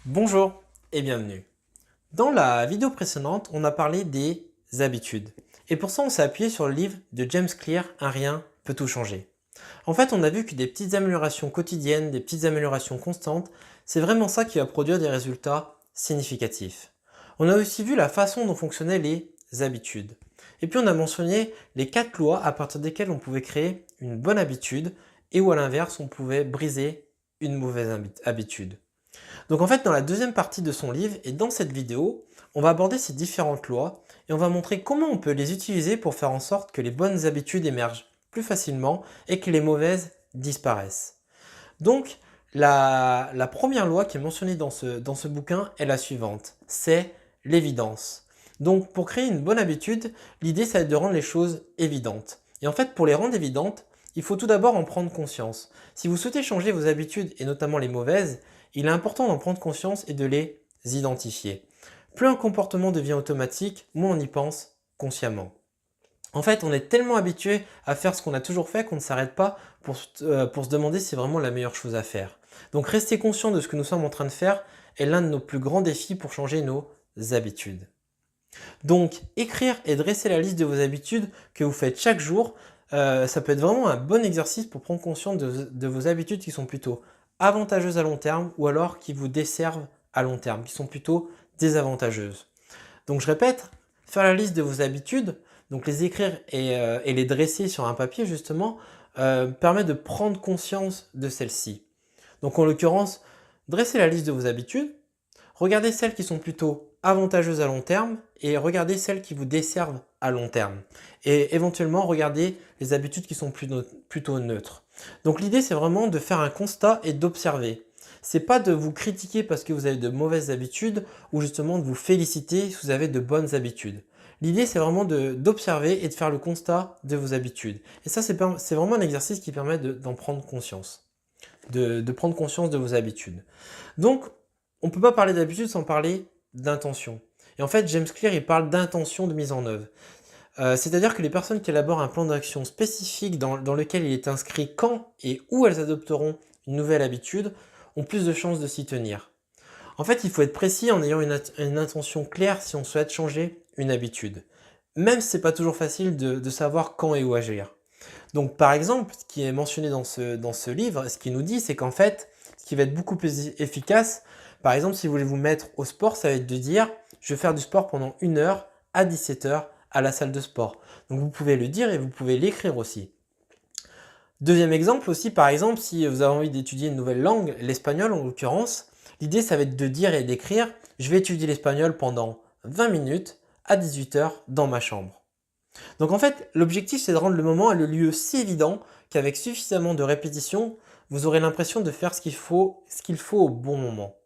Bonjour et bienvenue. Dans la vidéo précédente, on a parlé des habitudes. Et pour ça, on s'est appuyé sur le livre de James Clear, Un rien peut tout changer. En fait, on a vu que des petites améliorations quotidiennes, des petites améliorations constantes, c'est vraiment ça qui va produire des résultats significatifs. On a aussi vu la façon dont fonctionnaient les habitudes. Et puis on a mentionné les 4 lois à partir desquelles on pouvait créer une bonne habitude et où à l'inverse on pouvait briser une mauvaise habitude. Donc en fait, dans la deuxième partie de son livre et dans cette vidéo, on va aborder ces différentes lois et on va montrer comment on peut les utiliser pour faire en sorte que les bonnes habitudes émergent plus facilement et que les mauvaises disparaissent. Donc, la première loi qui est mentionnée dans ce bouquin est la suivante, c'est l'évidence. Donc, pour créer une bonne habitude, l'idée, ça va être de rendre les choses évidentes. Et en fait, pour les rendre évidentes, il faut tout d'abord en prendre conscience. Si vous souhaitez changer vos habitudes, et notamment les mauvaises, il est important d'en prendre conscience et de les identifier. Plus un comportement devient automatique, moins on y pense consciemment. En fait, on est tellement habitué à faire ce qu'on a toujours fait qu'on ne s'arrête pas pour se demander si c'est vraiment la meilleure chose à faire. Donc rester conscient de ce que nous sommes en train de faire est l'un de nos plus grands défis pour changer nos habitudes. Donc écrire et dresser la liste de vos habitudes que vous faites chaque jour, ça peut être vraiment un bon exercice pour prendre conscience de vos habitudes qui sont plutôt avantageuses à long terme ou alors qui vous desservent à long terme, qui sont plutôt désavantageuses. Donc je répète, faire la liste de vos habitudes, donc les écrire et les dresser sur un papier justement, permet de prendre conscience de celles-ci. Donc en l'occurrence, dressez la liste de vos habitudes, regardez celles qui sont plutôt avantageuses à long terme et regardez celles qui vous desservent à long terme. Et éventuellement, regardez les habitudes qui sont plutôt neutres. Donc l'idée, c'est vraiment de faire un constat et d'observer. C'est pas de vous critiquer parce que vous avez de mauvaises habitudes ou justement de vous féliciter si vous avez de bonnes habitudes. L'idée, c'est vraiment d'observer et de faire le constat de vos habitudes. Et ça, c'est vraiment un exercice qui permet d'en prendre conscience, de prendre conscience de vos habitudes. Donc, on ne peut pas parler d'habitude sans parler d'intention. Et en fait, James Clear, il parle d'intention de mise en œuvre. C'est-à-dire que les personnes qui élaborent un plan d'action spécifique dans lequel il est inscrit quand et où elles adopteront une nouvelle habitude ont plus de chances de s'y tenir. En fait, il faut être précis en ayant une intention claire si on souhaite changer une habitude. Même si ce n'est pas toujours facile de savoir quand et où agir. Donc par exemple, ce qui est mentionné dans ce livre, ce qu'il nous dit, c'est qu'en fait, ce qui va être beaucoup plus efficace, par exemple, si vous voulez vous mettre au sport, ça va être de dire, je vais faire du sport pendant 1 heure à 17 heures à la salle de sport. Donc vous pouvez le dire et vous pouvez l'écrire aussi. Deuxième exemple aussi, par exemple, si vous avez envie d'étudier une nouvelle langue, l'espagnol en l'occurrence, l'idée ça va être de dire et d'écrire, je vais étudier l'espagnol pendant 20 minutes à 18 heures dans ma chambre. Donc en fait, l'objectif c'est de rendre le moment et le lieu si évident qu'avec suffisamment de répétitions, vous aurez l'impression de faire ce qu'il faut au bon moment.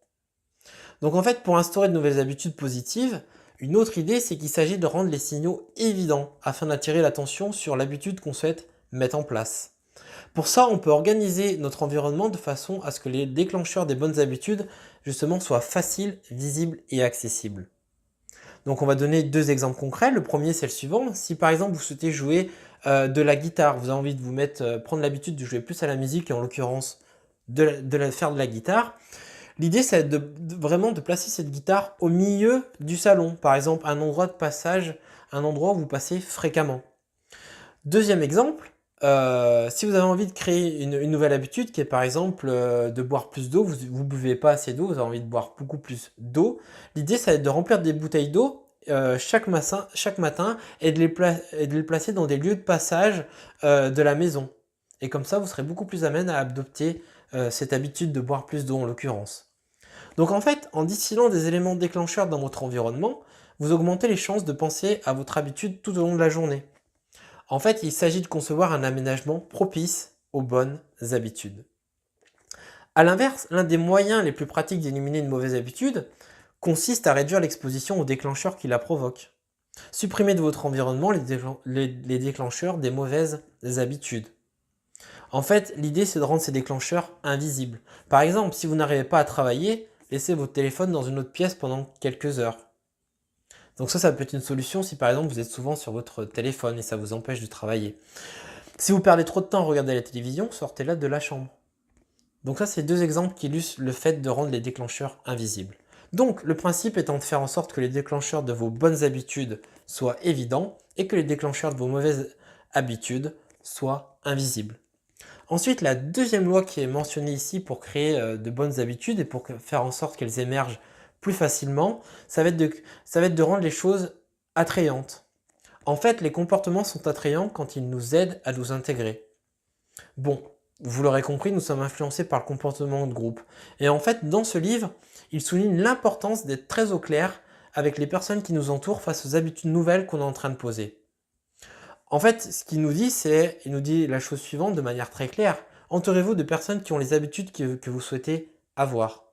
Donc en fait, pour instaurer de nouvelles habitudes positives, une autre idée c'est qu'il s'agit de rendre les signaux évidents afin d'attirer l'attention sur l'habitude qu'on souhaite mettre en place. Pour ça, on peut organiser notre environnement de façon à ce que les déclencheurs des bonnes habitudes justement soient faciles, visibles et accessibles. Donc on va donner 2 exemples concrets. Le premier, c'est le suivant. Si par exemple vous souhaitez jouer de la guitare, vous avez envie de vous prendre l'habitude de jouer plus à la musique et en l'occurrence faire de la guitare, l'idée c'est vraiment de placer cette guitare au milieu du salon. Par exemple, un endroit de passage, un endroit où vous passez fréquemment. Deuxième exemple, si vous avez envie de créer une nouvelle habitude qui est par exemple de boire plus d'eau, vous ne buvez pas assez d'eau, vous avez envie de boire beaucoup plus d'eau, l'idée ça va être de remplir des bouteilles d'eau chaque matin et de les placer dans des lieux de passage de la maison. Et comme ça, vous serez beaucoup plus amène à adopter cette habitude de boire plus d'eau en l'occurrence. Donc en fait, en distillant des éléments déclencheurs dans votre environnement, vous augmentez les chances de penser à votre habitude tout au long de la journée. En fait, il s'agit de concevoir un aménagement propice aux bonnes habitudes. A l'inverse, l'un des moyens les plus pratiques d'éliminer une mauvaise habitude consiste à réduire l'exposition aux déclencheurs qui la provoquent. Supprimez de votre environnement les déclencheurs des mauvaises habitudes. En fait, l'idée c'est de rendre ces déclencheurs invisibles. Par exemple, si vous n'arrivez pas à travailler, laissez votre téléphone dans une autre pièce pendant quelques heures. Donc ça peut être une solution si par exemple vous êtes souvent sur votre téléphone et ça vous empêche de travailler. Si vous perdez trop de temps à regarder la télévision, sortez-la de la chambre. Donc ça, c'est deux exemples qui illustrent le fait de rendre les déclencheurs invisibles. Donc le principe étant de faire en sorte que les déclencheurs de vos bonnes habitudes soient évidents et que les déclencheurs de vos mauvaises habitudes soient invisibles. Ensuite, la deuxième loi qui est mentionnée ici pour créer de bonnes habitudes et pour faire en sorte qu'elles émergent plus facilement, ça va être de rendre les choses attrayantes. En fait, les comportements sont attrayants quand ils nous aident à nous intégrer. Bon, vous l'aurez compris, nous sommes influencés par le comportement de groupe. Et en fait, dans ce livre, il souligne l'importance d'être très au clair avec les personnes qui nous entourent face aux habitudes nouvelles qu'on est en train de poser. En fait, ce qu'il nous dit, il nous dit la chose suivante de manière très claire. Entourez-vous de personnes qui ont les habitudes que vous souhaitez avoir.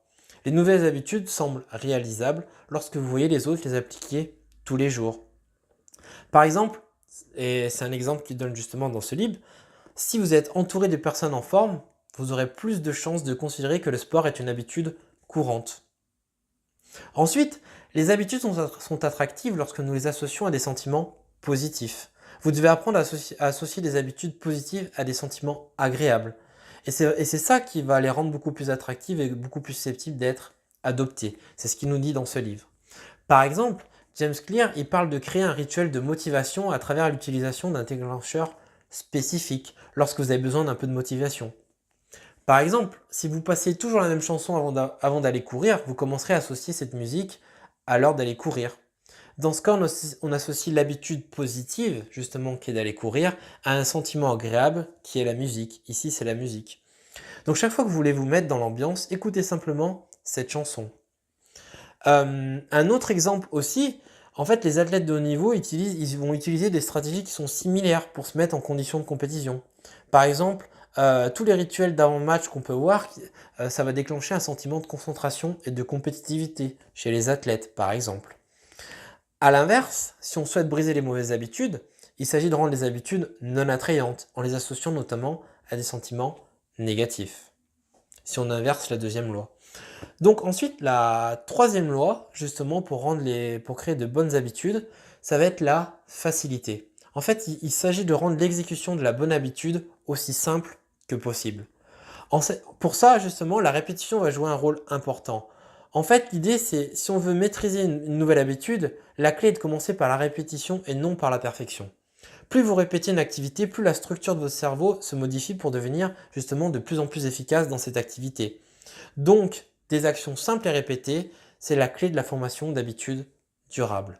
Les nouvelles habitudes semblent réalisables lorsque vous voyez les autres les appliquer tous les jours. Par exemple, et c'est un exemple qu'il donne justement dans ce livre, si vous êtes entouré de personnes en forme, vous aurez plus de chances de considérer que le sport est une habitude courante. Ensuite, les habitudes sont attractives lorsque nous les associons à des sentiments positifs. Vous devez apprendre à associer des habitudes positives à des sentiments agréables. Et c'est ça qui va les rendre beaucoup plus attractives et beaucoup plus susceptibles d'être adoptées. C'est ce qu'il nous dit dans ce livre. Par exemple, James Clear, il parle de créer un rituel de motivation à travers l'utilisation d'un déclencheur spécifique lorsque vous avez besoin d'un peu de motivation. Par exemple, si vous passez toujours la même chanson avant d'aller courir, vous commencerez à associer cette musique à l'heure d'aller courir. Dans ce cas, on associe l'habitude positive, justement, qui est d'aller courir, à un sentiment agréable, qui est la musique. Ici, c'est la musique. Donc chaque fois que vous voulez vous mettre dans l'ambiance, écoutez simplement cette chanson. Un autre exemple aussi, en fait, les athlètes de haut niveau ils vont utiliser des stratégies qui sont similaires pour se mettre en condition de compétition. Par exemple, tous les rituels d'avant-match qu'on peut voir, ça va déclencher un sentiment de concentration et de compétitivité chez les athlètes, par exemple. A l'inverse, si on souhaite briser les mauvaises habitudes, il s'agit de rendre les habitudes non attrayantes, en les associant notamment à des sentiments négatifs. Si on inverse la deuxième loi. Donc ensuite, la troisième loi, justement, pour créer de bonnes habitudes, ça va être la facilité. En fait, il s'agit de rendre l'exécution de la bonne habitude aussi simple que possible. Pour ça, justement, la répétition va jouer un rôle important. En fait, l'idée, c'est si on veut maîtriser une nouvelle habitude, la clé est de commencer par la répétition et non par la perfection. Plus vous répétez une activité, plus la structure de votre cerveau se modifie pour devenir justement de plus en plus efficace dans cette activité. Donc, des actions simples et répétées, c'est la clé de la formation d'habitudes durables.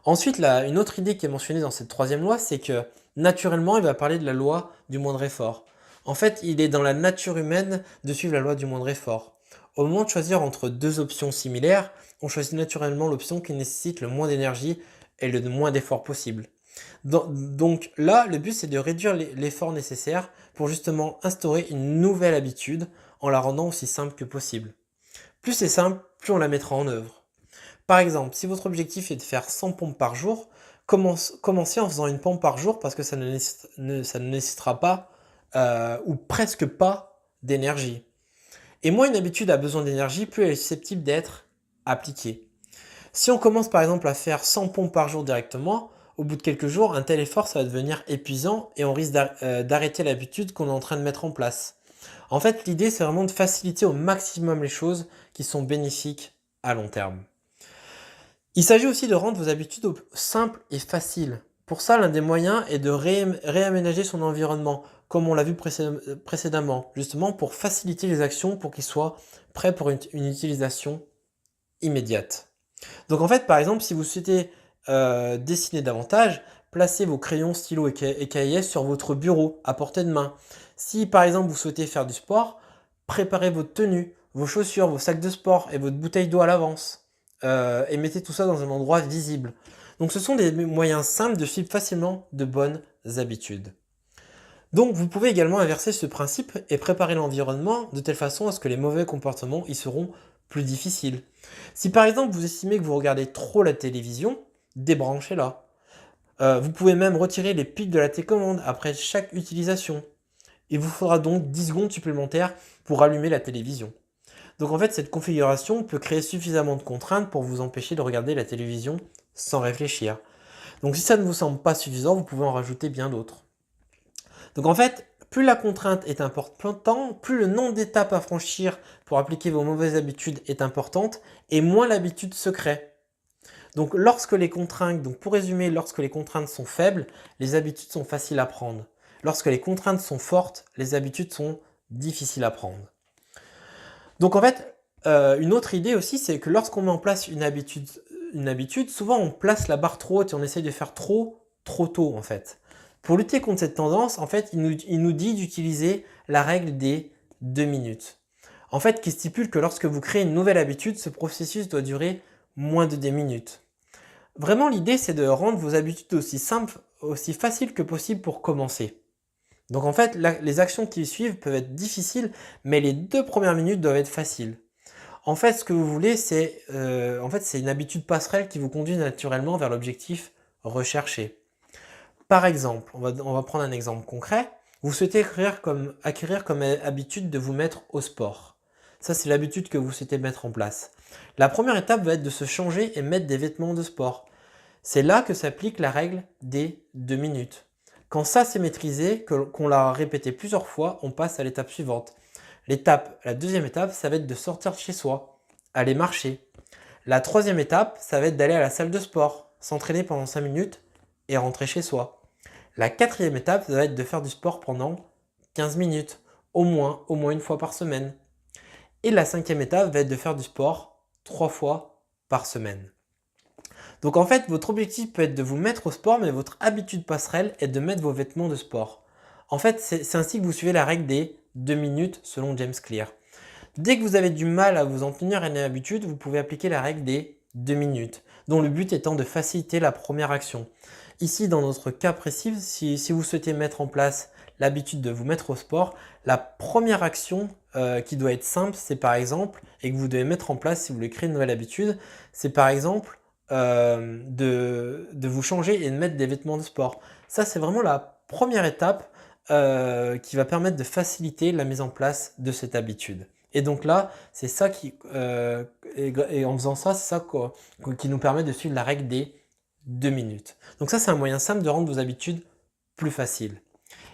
Ensuite, une autre idée qui est mentionnée dans cette troisième loi, c'est que naturellement, il va parler de la loi du moindre effort. En fait, il est dans la nature humaine de suivre la loi du moindre effort. Au moment de choisir entre deux options similaires, on choisit naturellement l'option qui nécessite le moins d'énergie et le moins d'efforts possible. Donc là, le but, c'est de réduire l'effort nécessaire pour justement instaurer une nouvelle habitude en la rendant aussi simple que possible. Plus c'est simple, plus on la mettra en œuvre. Par exemple, si votre objectif est de faire 100 pompes par jour, commencez en faisant une pompe par jour parce que ça ne nécessitera pas ou presque pas d'énergie. Et moins une habitude a besoin d'énergie, plus elle est susceptible d'être appliquée. Si on commence par exemple à faire 100 pompes par jour directement, au bout de quelques jours, un tel effort ça va devenir épuisant et on risque d'arrêter l'habitude qu'on est en train de mettre en place. En fait, l'idée c'est vraiment de faciliter au maximum les choses qui sont bénéfiques à long terme. Il s'agit aussi de rendre vos habitudes simples et faciles. Pour ça, l'un des moyens est de réaménager son environnement, comme on l'a vu précédemment, justement pour faciliter les actions pour qu'ils soient prêts pour une utilisation immédiate. Donc en fait, par exemple, si vous souhaitez dessiner davantage, placez vos crayons, stylos et cahiers sur votre bureau, à portée de main. Si par exemple vous souhaitez faire du sport, préparez votre tenue, vos chaussures, vos sacs de sport et votre bouteille d'eau à l'avance. Et mettez tout ça dans un endroit visible. Donc ce sont des moyens simples de suivre facilement de bonnes habitudes. Donc vous pouvez également inverser ce principe et préparer l'environnement de telle façon à ce que les mauvais comportements y seront plus difficiles. Si par exemple vous estimez que vous regardez trop la télévision, débranchez-la. Vous pouvez même retirer les piles de la télécommande après chaque utilisation. Il vous faudra donc 10 secondes supplémentaires pour allumer la télévision. Donc en fait, cette configuration peut créer suffisamment de contraintes pour vous empêcher de regarder la télévision sans réfléchir. Donc si ça ne vous semble pas suffisant, vous pouvez en rajouter bien d'autres. Donc en fait, Plus la contrainte est importante, plus le nombre d'étapes à franchir pour appliquer vos mauvaises habitudes est importante et moins l'habitude se crée. Donc pour résumer, lorsque les contraintes sont faibles, les habitudes sont faciles à prendre. Lorsque les contraintes sont fortes, les habitudes sont difficiles à prendre. Donc en fait, une autre idée aussi, c'est que lorsqu'on met en place une habitude, souvent on place la barre trop haute et on essaye de faire trop tôt en fait. Pour lutter contre cette tendance, en fait, il nous dit d'utiliser la règle des 2 minutes. En fait, qui stipule que lorsque vous créez une nouvelle habitude, ce processus doit durer moins de 2 minutes. Vraiment, l'idée, c'est de rendre vos habitudes aussi simples, aussi faciles que possible pour commencer. Donc en fait, les actions qui suivent peuvent être difficiles, mais les 2 premières minutes doivent être faciles. En fait, ce que vous voulez, c'est une habitude passerelle qui vous conduit naturellement vers l'objectif recherché. Par exemple, on va prendre un exemple concret. Vous souhaitez acquérir comme habitude de vous mettre au sport. Ça, c'est l'habitude que vous souhaitez mettre en place. La première étape va être de se changer et mettre des vêtements de sport. C'est là que s'applique la règle des 2 minutes. Quand ça c'est maîtrisé, qu'on l'a répété plusieurs fois, on passe à l'étape suivante. La deuxième étape, ça va être de sortir de chez soi, aller marcher. La troisième étape, ça va être d'aller à la salle de sport, s'entraîner pendant 5 minutes et rentrer chez soi. La quatrième étape, ça va être de faire du sport pendant 15 minutes, au moins une fois par semaine. Et la cinquième étape va être de faire du sport 3 fois par semaine. Donc en fait, votre objectif peut être de vous mettre au sport, mais votre habitude passerelle est de mettre vos vêtements de sport. En fait, c'est ainsi que vous suivez la règle des 2 minutes selon James Clear. Dès que vous avez du mal à vous en tenir à une habitude, vous pouvez appliquer la règle des 2 minutes, dont le but étant de faciliter la première action. Ici, dans notre cas précis, si vous souhaitez mettre en place l'habitude de vous mettre au sport, la première action qui doit être simple, c'est par exemple, et que vous devez mettre en place si vous voulez créer une nouvelle habitude, c'est par exemple de vous changer et de mettre des vêtements de sport. Ça, c'est vraiment la première étape qui va permettre de faciliter la mise en place de cette habitude. Et donc là, c'est ça et en faisant ça, c'est ça qui nous permet de suivre la règle des 2 minutes. Donc ça, c'est un moyen simple de rendre vos habitudes plus faciles.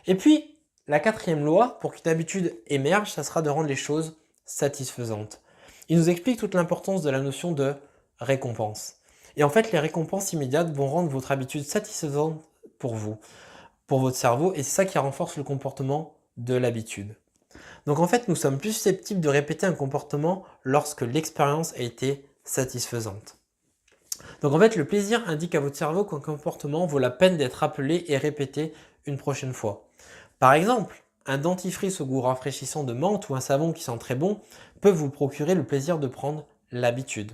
Et puis, la quatrième loi, pour qu'une habitude émerge, ça sera de rendre les choses satisfaisantes. Il nous explique toute l'importance de la notion de récompense. Et en fait, les récompenses immédiates vont rendre votre habitude satisfaisante pour vous, pour votre cerveau, et c'est ça qui renforce le comportement de l'habitude. Donc en fait, nous sommes plus susceptibles de répéter un comportement lorsque l'expérience a été satisfaisante. Donc en fait, le plaisir indique à votre cerveau qu'un comportement vaut la peine d'être rappelé et répété une prochaine fois. Par exemple, un dentifrice au goût rafraîchissant de menthe ou un savon qui sent très bon peuvent vous procurer le plaisir de prendre l'habitude.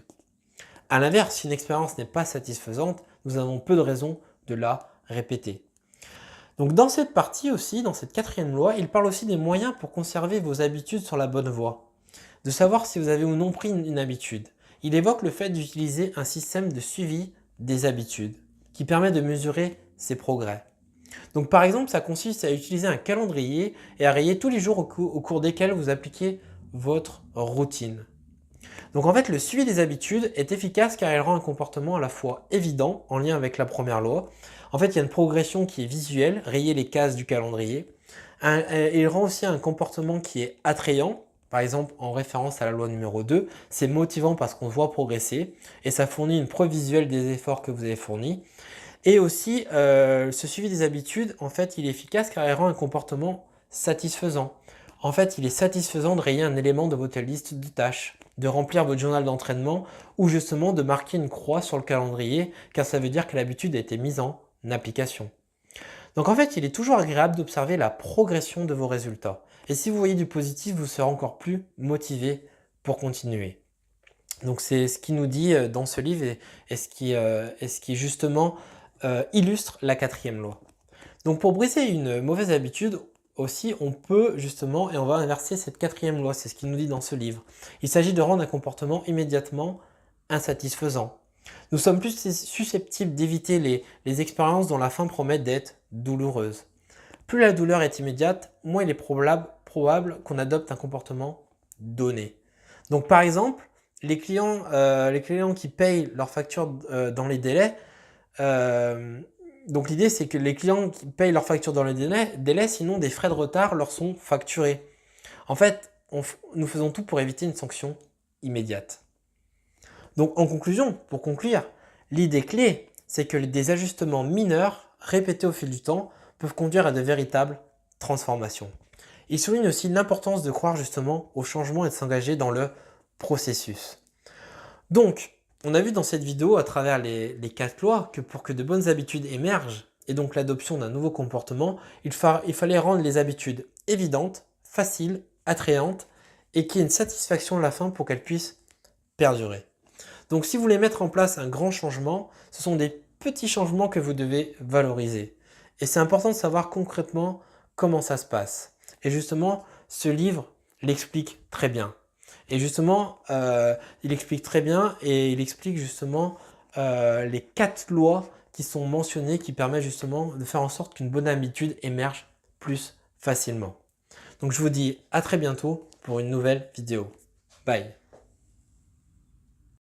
A l'inverse, si une expérience n'est pas satisfaisante, nous avons peu de raisons de la répéter. Donc dans cette partie aussi, dans cette quatrième loi, il parle aussi des moyens pour conserver vos habitudes sur la bonne voie, de savoir si vous avez ou non pris une habitude. Il évoque le fait d'utiliser un système de suivi des habitudes qui permet de mesurer ses progrès. Donc par exemple, ça consiste à utiliser un calendrier et à rayer tous les jours au cours desquels vous appliquez votre routine. Donc en fait, le suivi des habitudes est efficace car il rend un comportement à la fois évident, en lien avec la première loi. En fait, il y a une progression qui est visuelle, rayer les cases du calendrier. Il rend aussi un comportement qui est attrayant, par exemple en référence à la loi numéro 2. C'est motivant parce qu'on voit progresser et ça fournit une preuve visuelle des efforts que vous avez fournis. Et aussi, ce suivi des habitudes, en fait, il est efficace car il rend un comportement satisfaisant. En fait, il est satisfaisant de rayer un élément de votre liste de tâches, de remplir votre journal d'entraînement ou justement de marquer une croix sur le calendrier car ça veut dire que l'habitude a été mise en application. Donc en fait, il est toujours agréable d'observer la progression de vos résultats. Et si vous voyez du positif, vous serez encore plus motivé pour continuer. Donc c'est ce qu'il nous dit dans ce livre et ce qui justement illustre la quatrième loi. Donc pour briser une mauvaise habitude aussi, on peut justement, et on va inverser cette quatrième loi, c'est ce qu'il nous dit dans ce livre. Il s'agit de rendre un comportement immédiatement insatisfaisant. Nous sommes plus susceptibles d'éviter les expériences dont la fin promet d'être douloureuse. Plus la douleur est immédiate, moins il est probable qu'on adopte un comportement donné. Donc par exemple, les clients qui payent leurs factures dans les délais, Donc l'idée, c'est que les clients qui payent leurs factures dans le délai, sinon des frais de retard leur sont facturés. En fait, nous faisons tout pour éviter une sanction immédiate. Donc en conclusion, pour conclure, l'idée clé, c'est que des ajustements mineurs répétés au fil du temps peuvent conduire à de véritables transformations. Il souligne aussi l'importance de croire justement au changement et de s'engager dans le processus. Donc, on a vu dans cette vidéo à travers les 4 lois que pour que de bonnes habitudes émergent et donc l'adoption d'un nouveau comportement, il fallait rendre les habitudes évidentes, faciles, attrayantes et qu'il y ait une satisfaction à la fin pour qu'elles puissent perdurer. Donc si vous voulez mettre en place un grand changement, ce sont des petits changements que vous devez valoriser. Et c'est important de savoir concrètement comment ça se passe. Et justement, ce livre l'explique très bien. Et justement, il explique très bien et il explique justement les 4 lois qui sont mentionnées qui permettent justement de faire en sorte qu'une bonne habitude émerge plus facilement. Donc je vous dis à très bientôt pour une nouvelle vidéo. Bye.